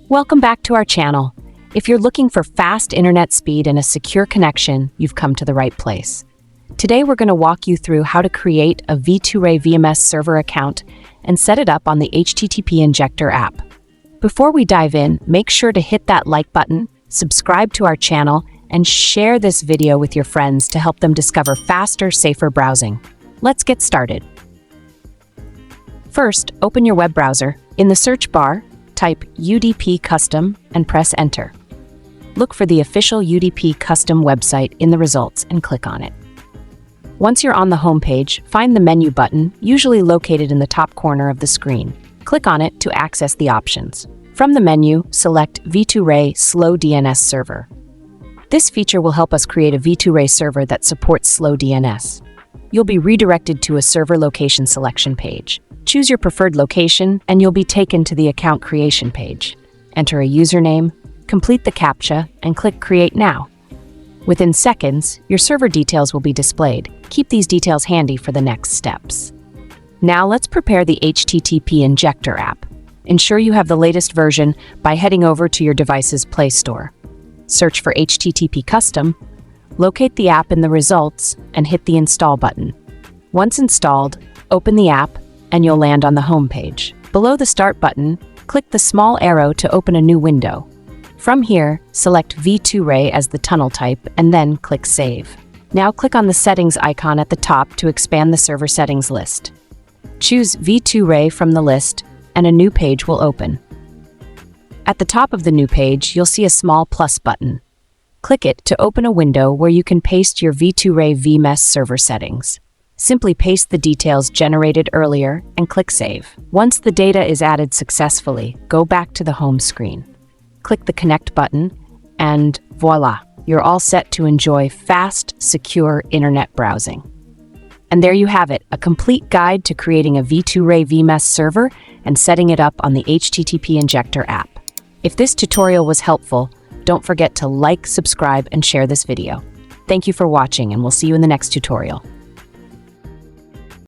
Welcome back to our channel. If you're looking for fast internet speed and a secure connection, you've come to the right place. Today we're going to walk you through how to create a V2Ray VMess server account and set it up on the HTTP Injector app. Before we dive in, make sure to hit that like button, subscribe to our channel, and share this video with your friends to help them discover faster, safer browsing. Let's get started. First, open your web browser. In the search bar, type UDP Custom and press Enter. Look for the official UDP Custom website in the results and click on it. Once you're on the home page, find the menu button, usually located in the top corner of the screen. Click on it to access the options. From the menu, select V2Ray Slow DNS Server. This feature will help us create a V2Ray server that supports slow DNS. You'll be redirected to a server location selection page. Choose your preferred location, and you'll be taken to the account creation page. Enter a username, complete the CAPTCHA, and click Create Now. Within seconds, your server details will be displayed. Keep these details handy for the next steps. Now let's prepare the HTTP Injector app. Ensure you have the latest version by heading over to your device's Play Store. Search for HTTP Custom, locate the app in the results, and hit the Install button. Once installed, open the app, and you'll land on the home page. Below the Start button, click the small arrow to open a new window. From here, select V2Ray as the tunnel type and then click Save. Now click on the Settings icon at the top to expand the server settings list. Choose V2Ray from the list and a new page will open. At the top of the new page, you'll see a small plus button. Click it to open a window where you can paste your V2Ray VMess server settings. Simply paste the details generated earlier and click Save. Once the data is added successfully, go back to the home screen. Click the Connect button, and voila, you're all set to enjoy fast, secure internet browsing. And there you have it, a complete guide to creating a V2Ray VMess server and setting it up on the HTTP Injector app. If this tutorial was helpful, don't forget to like, subscribe, and share this video. Thank you for watching, and we'll see you in the next tutorial.